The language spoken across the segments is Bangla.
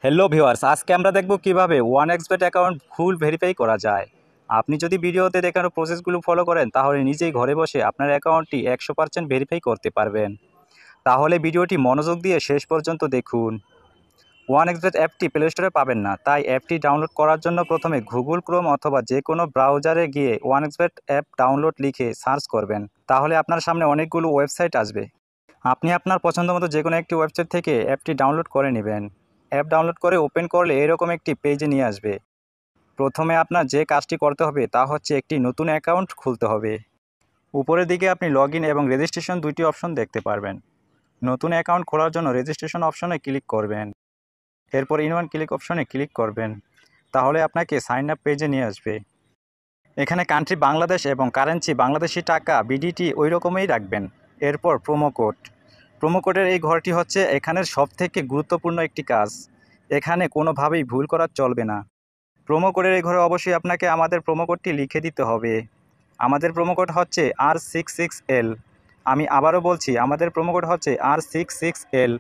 হ্যালো ভিউয়ার্স, আজকে আমরা দেখব কিভাবে ওয়ানএক্সবেট অ্যাকাউন্ট ফুল ভেরিফাই করা যায়। আপনি যদি ভিডিওতে দেখানো প্রসেসগুলো ফলো করেন তাহলে নিজেই ঘরে বসে আপনার অ্যাকাউন্টটি 100% ভেরিফাই করতে পারবেন। তাহলে ভিডিওটি মনোযোগ দিয়ে শেষ পর্যন্ত দেখুন। ওয়ানএক্সবেট অ্যাপটি প্লে স্টোরে পাবেন না, তাই অ্যাপটি ডাউনলোড করার জন্য প্রথমে গুগল ক্রোম অথবা যে কোনো ব্রাউজারে গিয়ে ওয়ানএক্সবেট অ্যাপ ডাউনলোড লিখে সার্চ করবেন। তাহলে আপনার সামনে অনেকগুলো ওয়েবসাইট আসবে। আপনি আপনার পছন্দ মতো যে কোনো একটি ওয়েবসাইট থেকে অ্যাপটি ডাউনলোড করে নেবেন। অ্যাপ ডাউনলোড করে ওপেন করলে এরকম একটি পেজে নিয়ে আসবে। প্রথমে আপনার যে কাজটি করতে হবে তা হচ্ছে একটি নতুন অ্যাকাউন্ট খুলতে হবে। উপরের দিকে আপনি লগইন এবং রেজিস্ট্রেশন দুইটি অপশন দেখতে পারবেন। নতুন অ্যাকাউন্ট খোলার জন্য রেজিস্ট্রেশন অপশনে ক্লিক করবেন। এরপর ইন ওয়ান ক্লিক অপশনে ক্লিক করবেন। তাহলে আপনাকে সাইন আপ পেজে নিয়ে আসবে। এখানে কান্ট্রি বাংলাদেশ এবং কারেন্সি বাংলাদেশি টাকা বিডিটি ওই রকমই রাখবেন। এরপর প্রোমো কোড। প্রোমো কোডের এই ঘরটি হচ্ছে এখানের সবথেকে গুরুত্বপূর্ণ একটি কাজ। এখানে কোনোভাবেই ভুল করা চলবে না। প্রোমো কোডের এই ঘরে অবশ্যই আপনাকে আমাদের প্রোমো কোডটি লিখে দিতে হবে। আমাদের প্রোমো কোড হচ্ছে R66L। আমি আবারও বলছি, আমাদের প্রোমো কোড হচ্ছে R66L।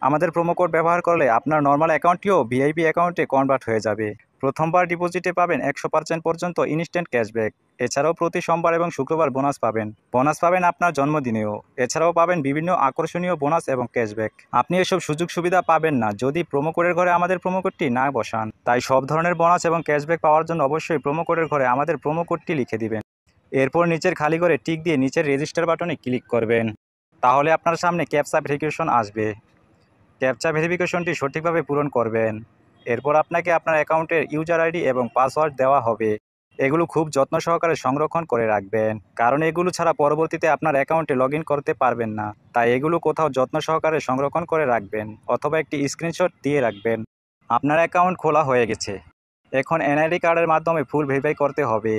আমাদের প্রোমো কোড ব্যবহার করলে আপনার নর্মাল অ্যাকাউন্টটিও ভিআইপি অ্যাকাউন্টে কনভার্ট হয়ে যাবে। প্রথমবার ডিপোজিটে পাবেন 100% পর্যন্ত ইনস্ট্যান্ট ক্যাশব্যাক। এছাড়াও প্রতি সোমবার এবং শুক্রবার বোনাস পাবেন। বোনাস পাবেন আপনার জন্মদিনেও। এছাড়াও পাবেন বিভিন্ন আকর্ষণীয় বোনাস এবং ক্যাশব্যাক। আপনি এসব সুযোগ সুবিধা পাবেন না যদি প্রোমো কোডের ঘরে আমাদের প্রোমো কোডটি না বসান। তাই সব ধরনের বোনাস এবং ক্যাশব্যাক পাওয়ার জন্য অবশ্যই প্রোমো কোডের ঘরে আমাদের প্রোমো কোডটি লিখে দিবেন। এরপর নিচের খালি ঘরে টিক দিয়ে নিচের রেজিস্টার বাটনে ক্লিক করবেন। তাহলে আপনার সামনে ক্যাপচা ভেরিফিকেশন আসবে। ক্যাপচা ভেরিফিকেশনটি সঠিকভাবে পূরণ করবেন। এরপর আপনাকে আপনার অ্যাকাউন্টের ইউজার আইডি এবং পাসওয়ার্ড দেওয়া হবে। এগুলো খুব যত্ন সহকারে সংরক্ষণ করে রাখবেন, কারণ এগুলো ছাড়া পরবর্তীতে আপনার অ্যাকাউন্টে লগ ইন করতে পারবেন না। তাই এগুলো কোথাও যত্ন সহকারে সংরক্ষণ করে রাখবেন অথবা একটি স্ক্রিনশট দিয়ে রাখবেন। আপনার অ্যাকাউন্ট খোলা হয়ে গেছে। এখন এনআইডি কার্ডের মাধ্যমে ফুল ভেরিফাই করতে হবে।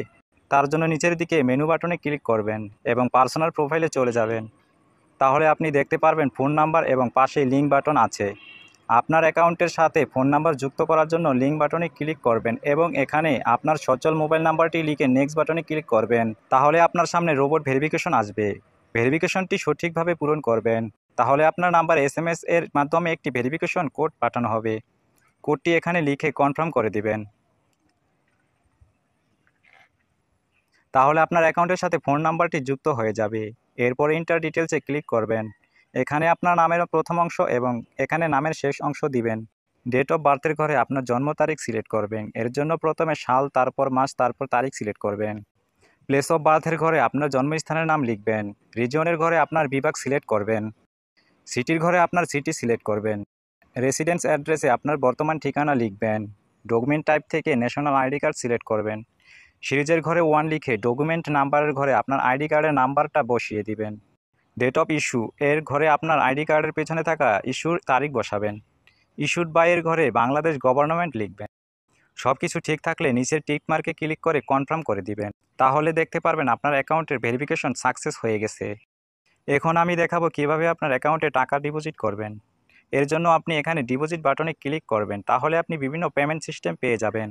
তার জন্য নিচের দিকে মেনু বাটনে ক্লিক করবেন এবং পার্সোনাল প্রোফাইলে চলে যাবেন। তাহলে আপনি দেখতে পারবেন ফোন নাম্বার এবং পাশেই লিঙ্ক বাটন আছে। আপনার অ্যাকাউন্টের সাথে ফোন নাম্বার যুক্ত করার জন্য লিঙ্ক বাটনে ক্লিক করবেন এবং এখানে আপনার সচল মোবাইল নাম্বারটি লিখে নেক্সট বাটনে ক্লিক করবেন। তাহলে আপনার সামনে রোবট ভেরিফিকেশন আসবে। ভেরিফিকেশনটি সঠিকভাবে পূরণ করবেন। তাহলে আপনার নাম্বার SMS এর মাধ্যমে একটি ভেরিফিকেশন কোড পাঠানো হবে। কোডটি এখানে লিখে কনফার্ম করে দিবেন। তাহলে আপনার অ্যাকাউন্টের সাথে ফোন নাম্বারটি যুক্ত হয়ে যাবে। এরপর ইন্টার ডিটেলসে ক্লিক করবেন। এখানে আপনার নামের প্রথম অংশ এবং এখানে নামের শেষ অংশ দিবেন। ডেট অফ বার্থের ঘরে আপনার জন্ম তারিখ সিলেক্ট করবেন। এর জন্য প্রথমে সাল, তারপর মাস, তারপর তারিখ সিলেক্ট করবেন। প্লেস অফ বার্থের ঘরে আপনার জন্মস্থানের নাম লিখবেন। রিজিয়নের ঘরে আপনার বিভাগ সিলেক্ট করবেন। সিটির ঘরে আপনার সিটি সিলেক্ট করবেন। রেসিডেন্স অ্যাড্রেসে আপনার বর্তমান ঠিকানা লিখবেন। ডকুমেন্ট টাইপ থেকে ন্যাশনাল আইডি কার্ড সিলেক্ট করবেন। সিরিজের ঘরে 1 লিখে ডকুমেন্ট নাম্বারের ঘরে আপনার আইডি কার্ডের নাম্বারটা বসিয়ে দিবেন। ডেট অফ ইস্যু এর ঘরে আপনার আইডি কার্ডের পেছনে থাকা ইস্যুর তারিখ বসাবেন। ইস্যুড বাই এর ঘরে বাংলাদেশ গভর্নমেন্ট লিখবেন। সব কিছু ঠিক থাকলে নিচের টিক মার্কে ক্লিক করে কনফার্ম করে দিবেন। তাহলে দেখতে পারবেন আপনার অ্যাকাউন্টের ভেরিফিকেশন সাকসেস হয়ে গেছে। এখন আমি দেখাবো কিভাবে আপনার অ্যাকাউন্টে টাকা ডিপোজিট করবেন। এর জন্য আপনি এখানে ডিপোজিট বাটনে ক্লিক করবেন। তাহলে আপনি বিভিন্ন পেমেন্ট সিস্টেম পেয়ে যাবেন।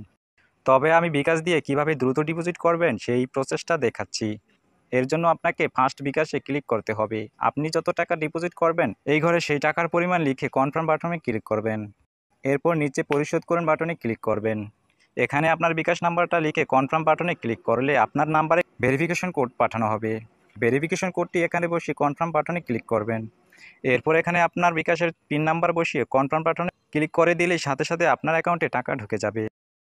তবে আমি বিকাশ দিয়ে কিভাবে দ্রুত ডিপোজিট করবেন সেই প্রসেসটা দেখাচ্ছি। এর জন্য আপনাকে ফার্স্ট বিকাশে ক্লিক করতে হবে। আপনি যত টাকা ডিপোজিট করবেন এই ঘরে সেই টাকার পরিমাণ লিখে কনফার্ম বাটনে ক্লিক করবেন। এরপর নিচে পরিশোধ করুন বাটনে ক্লিক করবেন। এখানে আপনার বিকাশ নাম্বারটা লিখে কনফার্ম বাটনে ক্লিক করলে আপনার নাম্বারে ভেরিফিকেশন কোড পাঠানো হবে। ভেরিফিকেশন কোডটি এখানে বসিয়ে কনফার্ম বাটনে ক্লিক করবেন। এরপর এখানে আপনার বিকাশের পিন নাম্বার বসিয়ে কনফার্ম বাটনে ক্লিক করে দিলেই সাথে সাথে আপনার অ্যাকাউন্টে টাকা ঢুকে যাবে।